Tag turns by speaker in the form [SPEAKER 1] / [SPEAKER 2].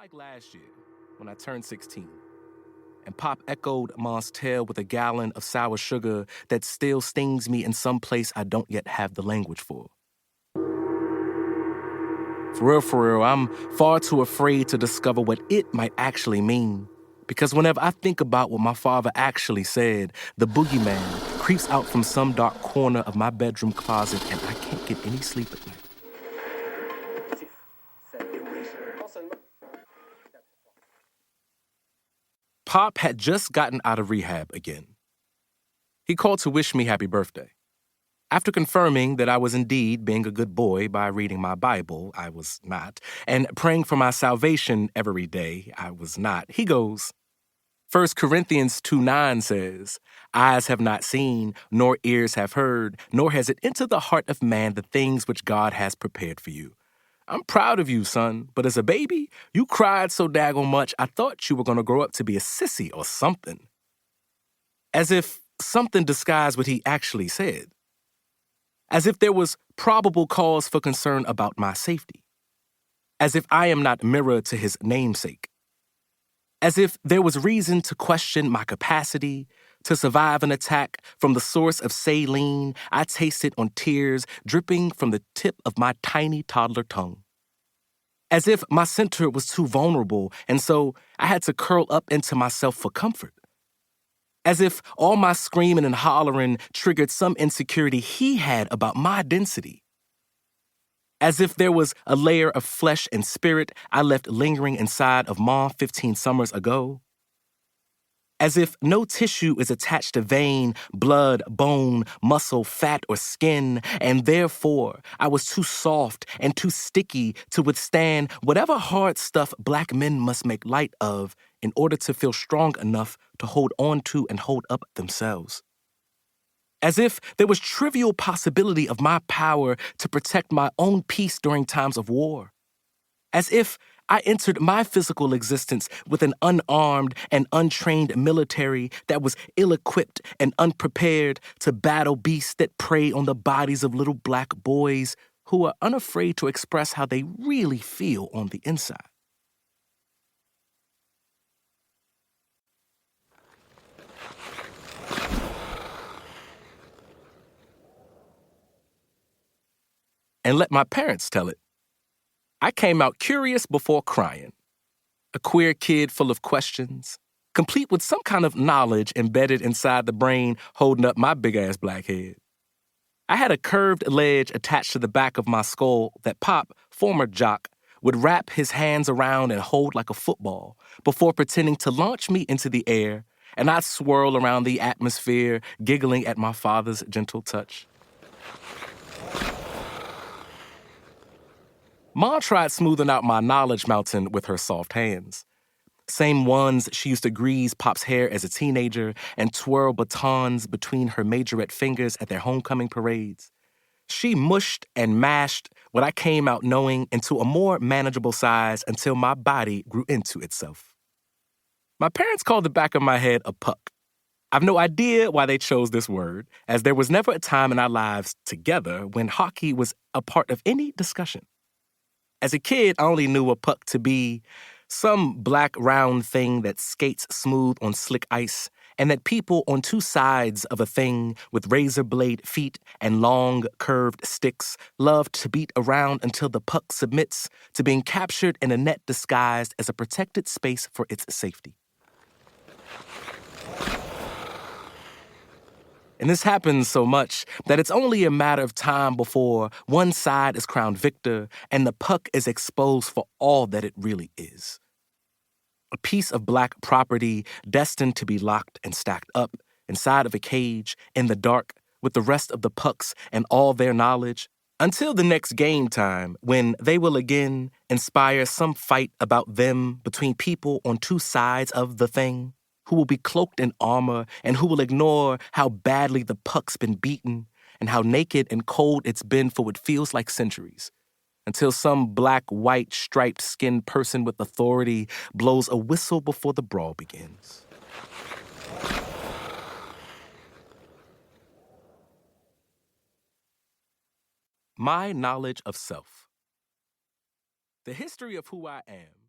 [SPEAKER 1] like last year, when I turned 16, and Pop echoed Ma's tale with a gallon of sour sugar that still stings me in some place I don't yet have the language for. For real, I'm far too afraid to discover what it might actually mean. Because whenever I think about what my father actually said, the boogeyman creeps out from some dark corner of my bedroom closet and I can't get any sleep at night. Pop had just gotten out of rehab again. He called to wish me happy birthday. After confirming that I was indeed being a good boy by reading my Bible, I was not, and praying for my salvation every day, I was not, he goes, 1 Corinthians 2:9 says, "Eyes have not seen, nor ears have heard, nor has it entered the heart of man the things which God has prepared for you." I'm proud of you, son, but as a baby, you cried so daggone much I thought you were going to grow up to be a sissy or something. As if something disguised what he actually said. As if there was probable cause for concern about my safety. As if I am not mirror to his namesake. As if there was reason to question my capacity to survive an attack from the source of saline I tasted on tears dripping from the tip of my tiny toddler tongue. As if my center was too vulnerable and so I had to curl up into myself for comfort. As if all my screaming and hollering triggered some insecurity he had about my density. As if there was a layer of flesh and spirit I left lingering inside of Mom 15 summers ago. As if no tissue is attached to vein, blood, bone, muscle, fat, or skin, and therefore I was too soft and too sticky to withstand whatever hard stuff black men must make light of in order to feel strong enough to hold on to and hold up themselves. As if there was trivial possibility of my power to protect my own peace during times of war. As if I entered my physical existence with an unarmed and untrained military that was ill-equipped and unprepared to battle beasts that prey on the bodies of little black boys who are unafraid to express how they really feel on the inside. And let my parents tell it. I came out curious before crying. A queer kid full of questions, complete with some kind of knowledge embedded inside the brain holding up my big-ass black head. I had a curved ledge attached to the back of my skull that Pop, former jock, would wrap his hands around and hold like a football before pretending to launch me into the air, and I'd swirl around the atmosphere, giggling at my father's gentle touch. Ma tried smoothing out my knowledge mountain with her soft hands. Same ones she used to grease Pop's hair as a teenager and twirl batons between her majorette fingers at their homecoming parades. She mushed and mashed what I came out knowing into a more manageable size until my body grew into itself. My parents called the back of my head a puck. I've no idea why they chose this word, as there was never a time in our lives together when hockey was a part of any discussion. As a kid, I only knew a puck to be some black round thing that skates smooth on slick ice, and that people on two sides of a thing with razor blade feet and long, curved sticks love to beat around until the puck submits to being captured in a net disguised as a protected space for its safety. And this happens so much that it's only a matter of time before one side is crowned victor and the puck is exposed for all that it really is. A piece of black property destined to be locked and stacked up inside of a cage in the dark with the rest of the pucks and all their knowledge until the next game time when they will again inspire some fight about them between people on two sides of the thing, who will be cloaked in armor and who will ignore how badly the puck's been beaten and how naked and cold it's been for what feels like centuries, until some black, white, striped skinned person with authority blows a whistle before the brawl begins. My knowledge of self. The history of who I am